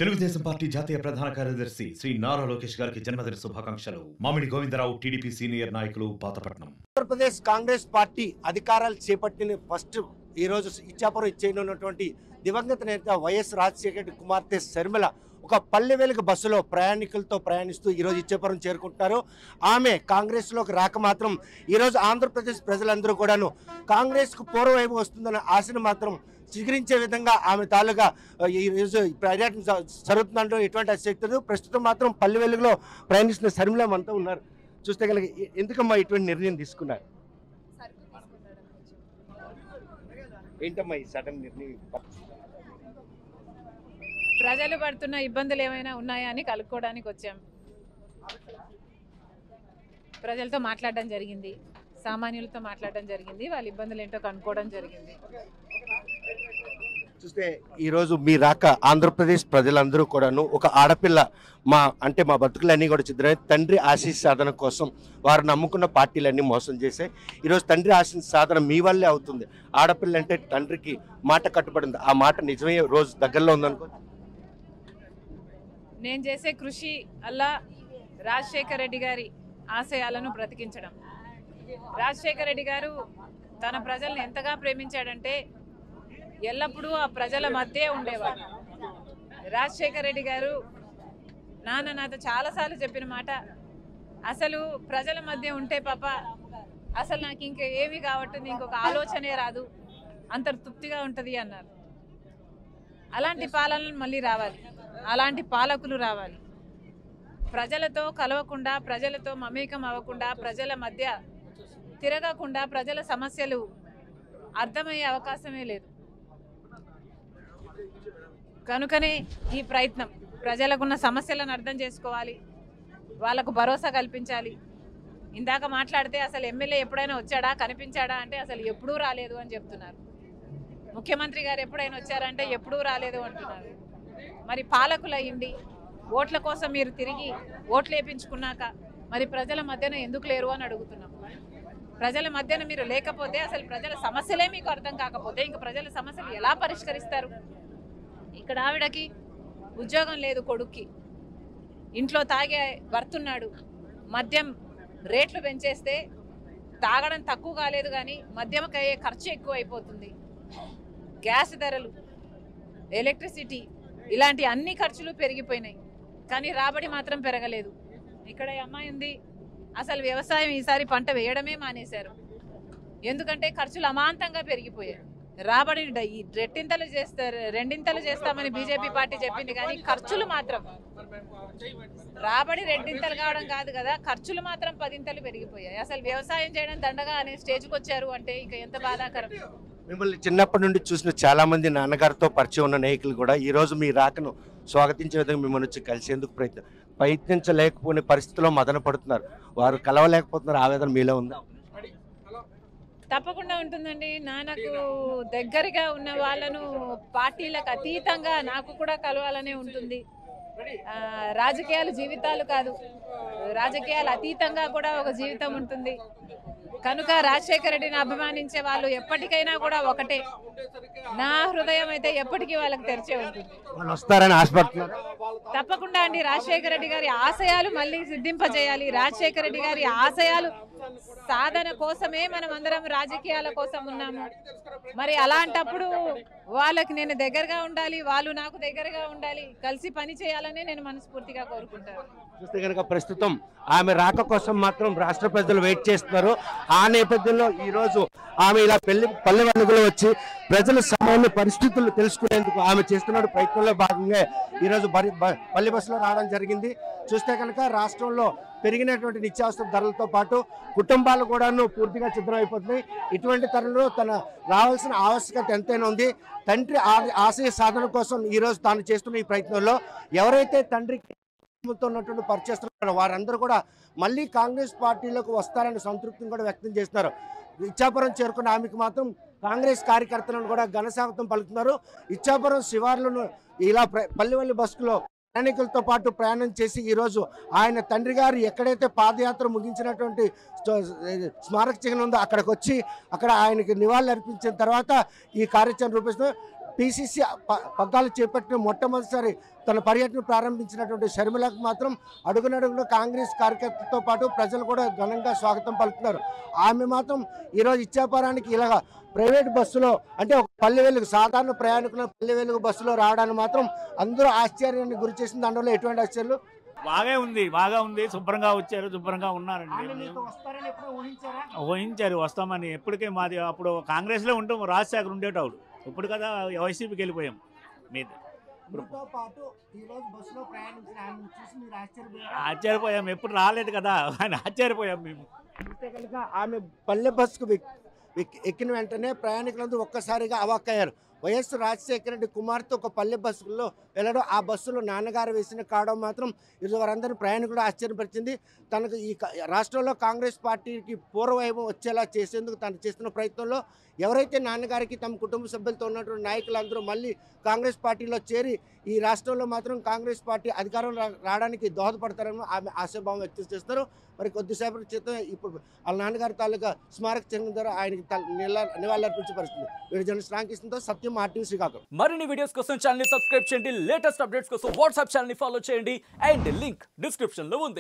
Telugu Desam party జాతీయ ప్రధాన కార్యదర్శి శ్రీ నారా లోకేష్ గారికి జన్మదిన శుభాకాంక్షలు. మామిడి గోవిందరావు టీడీపీ సీనియర్ నాయకులు పాతపట్నం. ఆంధ్రప్రదేశ్ కాంగ్రెస్ పార్టీ అధికారాలు చేపట్టిన ఫస్ట్ ఈ రోజు ఇచ్చాపురం ఇచ్చేయనున్నటువంటి దివంగత నేత వైఎస్ రాజశేఖర రెడ్డి కుమార్తె శర్మిల ఒక పల్లె వెలుగు బస్సులో ప్రయాణికులతో ప్రయాణిస్తూ ఈరోజు ఇచ్చాపురం చేరుకుంటున్నారు. ఆమె కాంగ్రెస్లోకి రాక మాత్రం ఈరోజు ఆంధ్రప్రదేశ్ ప్రజలందరూ కూడాను కాంగ్రెస్కు పూర్వవైపు వస్తుందన్న ఆశను మాత్రం చిగురించే విధంగా ఆమె తాలూగా ఈరోజు పర్యటన జరుగుతుందంటూ ఎటువంటి అశక్తి. ప్రస్తుతం మాత్రం పల్లె వెలుగులో ప్రయాణిస్తున్న శర్మిల మనతో ఉన్నారు. చూస్తే కనుక ఎందుకమ్మా ఇటువంటి నిర్ణయం తీసుకున్నారు? ఏంటమ్మా ఈ సడన్ నిర్ణయం? ప్రజలు పడుతున్న ఇబ్బందులు ఏమైనా ఉన్నాయా అని కలుపుకోవడానికి వచ్చాం. ప్రజలతో మాట్లాడడం జరిగింది, సామాన్యులతో మాట్లాడడం జరిగింది, వాళ్ళ ఇబ్బందులు ఏంటో కనుక్కోవడం జరిగింది. చూస్తే ఈరోజు మీ రాక ఆంధ్రప్రదేశ్ ప్రజలందరూ కూడాను ఒక ఆడపిల్ల మా బతుకులన్నీ కూడా చిద్రమై తండ్రి ఆశీస్ సాధన కోసం వారు నమ్ముకున్న పార్టీలన్నీ మోసం చేశాయి. ఈరోజు తండ్రి ఆశీస్ సాధన మీ వల్లే అవుతుంది. ఆడపిల్ల అంటే తండ్రికి మాట కట్టుబడింది, ఆ మాట నిజమే రోజు దగ్గరలో ఉందనుకో. నేను చేసే కృషి అల్లా రాజశేఖర రెడ్డి గారి ఆశయాలను బ్రతికించడం. రాజశేఖర రెడ్డి గారు తన ప్రజల్ని ఎంతగా ప్రేమించాడంటే ఎల్లప్పుడూ ఆ ప్రజల మధ్య ఉండేవాడు. రాజశేఖర రెడ్డి గారు నాతో చాలాసార్లు చెప్పిన మాట, అసలు ప్రజల మధ్య ఉంటే పాప అసలు నాకు ఇంకా ఏమీ కావట్టుంది, ఇంకొక ఆలోచనే రాదు, అంత తృప్తిగా ఉంటుంది అన్నారు. అలాంటి పాలనలు మళ్ళీ రావాలి, అలాంటి పాలకులు రావాలి. ప్రజలతో కలవకుండా, ప్రజలతో మమేకం అవ్వకుండా, ప్రజల మధ్య తిరగకుండా ప్రజల సమస్యలు అర్థమయ్యే అవకాశమే లేదు. కనుకనే ఈ ప్రయత్నం, ప్రజలకున్న సమస్యలను అర్థం చేసుకోవాలి, వాళ్ళకు భరోసా కల్పించాలి. ఇందాక మాట్లాడితే అసలు ఎమ్మెల్యే ఎప్పుడైనా వచ్చాడా, కనిపించాడా అంటే అసలు ఎప్పుడూ రాలేదు అని చెప్తున్నారు. ముఖ్యమంత్రి గారు ఎప్పుడైనా వచ్చారంటే ఎప్పుడూ రాలేదు అంటున్నారు. మరి పాలకులు అయ్యింది ఓట్ల కోసం మీరు తిరిగి ఓట్లు వేయించుకున్నాక మరి ప్రజల మధ్యన ఎందుకు లేరు అని అడుగుతున్నాం. ప్రజల మధ్యన మీరు లేకపోతే, అసలు ప్రజల సమస్యలే మీకు అర్థం కాకపోతే ఇంక ప్రజల సమస్యలు ఎలా పరిష్కరిస్తారు? ఇక్కడ ఆవిడకి ఉద్యోగం లేదు, కొడుక్కి ఇంట్లో తాగే భర్తున్నాడు, మద్యం రేట్లు పెంచేస్తే తాగడం తక్కువ కాలేదు కానీ మద్యంకి అయ్యే ఖర్చు ఎక్కువ అయిపోతుంది. గ్యాస్ ధరలు, ఎలక్ట్రిసిటీ, ఇలాంటి అన్ని ఖర్చులు పెరిగిపోయినాయి కానీ రాబడి మాత్రం పెరగలేదు. ఇక్కడ అమ్మాయి ఉంది, అసలు వ్యవసాయం ఈసారి పంట వేయడమే మానేశారు. ఎందుకంటే ఖర్చులు అమాంతంగా పెరిగిపోయాయి. రాబడి రెండింతలు చేస్తామని బీజేపీ పార్టీ చెప్పింది కానీ ఖర్చులు మాత్రం, రాబడి రెండింతలు కావడం కాదు కదా, ఖర్చులు మాత్రం 10 పెరిగిపోయాయి. అసలు వ్యవసాయం చేయడం దండగా అనే స్టేజ్కి వచ్చారు అంటే ఇంకా ఎంత బాధాకరం. మిమ్మల్ని చిన్నప్పటి నుండి చూసిన చాలా మంది నాన్నగారితో పరిచయం ఉన్న నాయకులు కూడా ఈ రోజు మీ రాకను స్వాగతించే విధంగా మిమ్మల్ని వచ్చి కలిసేందుకు ప్రయత్నించలేకపోయిన పరిస్థితిలో మదన పడుతున్నారు. వారు కలవలేకపోతున్నారు, ఆవేదన మీలో ఉందా? తప్పకుండా ఉంటుందండి. నాన్నకు దగ్గరగా ఉన్న వాళ్ళను పార్టీలకు అతీతంగా నాకు కూడా కలవాలనే ఉంటుంది. రాజకీయాలు జీవితాలు కాదు, రాజకీయాలు అతీతంగా కూడా ఒక జీవితం ఉంటుంది. కనుక రాజశేఖర రెడ్డిని అభిమానించే వాళ్ళు ఎప్పటికైనా కూడా ఒకటే. నా హృదయం అయితే ఎప్పటికీ వాళ్ళకి తెరిచే ఉంటుంది. వస్తారని ఆశపడుతున్నారు. తప్పకుండా అండి. రాజశేఖర రెడ్డి గారి ఆశయాలు మళ్ళీ సిద్ధింపజేయాలి. రాజశేఖర రెడ్డి గారి ఆశయాలు సాధన కోసమే మనం అందరం రాజకీయాల కోసం ఉన్నాము. మరి అలాంటప్పుడు వాళ్ళకి నేను దగ్గరగా ఉండాలి, వాళ్ళు నాకు దగ్గరగా ఉండాలి, కలిసి పని చేయాలని నేను మనస్ఫూర్తిగా కోరుకుంటాను. చూస్తే కనుక ప్రస్తుతం ఆమె రాక కోసం మాత్రం రాష్ట్ర ప్రజలు వెయిట్ చేస్తున్నారు. ఆ నేపథ్యంలో ఈ రోజు ఆమె ఇలా పల్లె వెలుగులో వచ్చి ప్రజల సామాన్య పరిస్థితులు తెలుసుకునేందుకు ఆమె చేస్తున్న ప్రయత్నంలో భాగంగా ఈరోజు పల్లె బస్సులో రావడం జరిగింది. చూస్తే కనుక రాష్ట్రంలో పెరిగినటువంటి నిత్యావసర ధరలతో పాటు కుటుంబాలు కూడాను పూర్తిగా సిద్ధమైపోతున్నాయి. ఇటువంటి తరుణంలో తన రావాల్సిన ఆవశ్యకత ఎంతైనా ఉంది. తండ్రి ఆశయ సాధన కోసం ఈరోజు తాను చేస్తున్న ఈ ప్రయత్నంలో ఎవరైతే తండ్రికి ఉన్నటువంటి పరిచేస్తున్నారు వారందరూ కూడా మళ్ళీ కాంగ్రెస్ పార్టీలోకి వస్తారని సంతృప్తిని కూడా వ్యక్తం చేస్తున్నారు. ఇచ్చాపురం చేరుకున్న ఆమెకు మాత్రం కాంగ్రెస్ కార్యకర్తలను కూడా ఘనస్వాగతం పలుకుతున్నారు. ఇచ్చాపురం శివార్లను ఇలా పల్లెవల్లి బస్సులో ప్రయాణికులతో పాటు ప్రయాణం చేసి ఈరోజు ఆయన తండ్రి గారు ఎక్కడైతే పాదయాత్ర ముగించినటువంటి స్మారక చిహ్నం ఉందో అక్కడికి వచ్చి అక్కడ ఆయనకి నివాళులు అర్పించిన తర్వాత ఈ కార్యాచరణ రూపొందిస్తున్నారు. పిసిసి పగ్గాలు చేపట్టిన మొట్టమొదటిసారి తన పర్యటన ప్రారంభించినటువంటి షర్మిలకు మాత్రం అడుగునడుగున కాంగ్రెస్ కార్యకర్తలతో పాటు ప్రజలు కూడా ఘనంగా స్వాగతం పలుకుతున్నారు. ఆమె మాత్రం ఈరోజు ఇచ్చాపురానికి ఇలాగ ప్రైవేట్ బస్సులో అంటే ఒక పల్లె వెలుగు సాధారణ ప్రయాణికుల పల్లె వెలుగు బస్సులో రావడానికి మాత్రం అందరూ ఆశ్చర్యాన్ని గురి చేసింది. అందులో ఎటువంటి ఆశ్చర్యాలు బాగా ఉంది శుభ్రంగా వచ్చారు, శుభ్రంగా ఉన్నారండి. ఊహించారు వస్తామని. ఎప్పటికే మాది అప్పుడు కాంగ్రెస్లో ఉంటాం, రాజశేఖర్ ఉండేటప్పుడు. ఇప్పుడు కదా వైసీపీకి వెళ్ళిపోయాం. మీద ఆశ్చర్యపోయాం, ఎప్పుడు రాలేదు కదా అని ఆశ్చర్యపోయాం మేము. ఆమె పల్లె బస్సుకు ఎక్కిన వెంటనే ప్రయాణికులందరూ ఒక్కసారిగా అవాక్కయ్యారు. వైఎస్ రాజశేఖర రెడ్డి కుమార్తె ఒక పల్లె బస్సులో వెళ్ళడం, ఆ బస్సులో నాన్నగారు వేసిన కావడం మాత్రం వారందరూ ప్రయాణికులు ఆశ్చర్యపరిచింది. తనకు ఈ రాష్ట్రంలో కాంగ్రెస్ పార్టీకి పూర్వవైభవం వచ్చేలా చేసేందుకు తను చేస్తున్న ప్రయత్నంలో ఎవరైతే నాన్నగారికి తమ కుటుంబ సభ్యులతో ఉన్నటువంటి నాయకులందరూ మళ్ళీ కాంగ్రెస్ పార్టీలో చేరి ఈ రాష్ట్రంలో మాత్రం కాంగ్రెస్ పార్టీ అధికారం రావడానికి దోహదపడతారని ఆమె ఆశాభావం వ్యక్తం చేస్తారు. మరి కొద్దిసేపటి క్రితం ఇప్పుడు వాళ్ళ నాన్నగారి తాలూకా స్మారక చిహ్నం ద్వారా ఆయనకి నివాళులర్పించే పరిస్థితి. వీడియో జర్నలిస్ట్ రామకృష్ణతో సత్యం, RTV శ్రీకాకుళం. మరిన్ని వీడియోస్ కోసం ఛానల్ ని సబ్స్క్రైబ్ చేయండి, లేటెస్ట్ అప్డేట్స్ కోసం వాట్సాప్ ఛానల్ ని ఫాలో చేయండి అండ్ లింక్ డిస్క్రిప్షన్ లో ఉంది.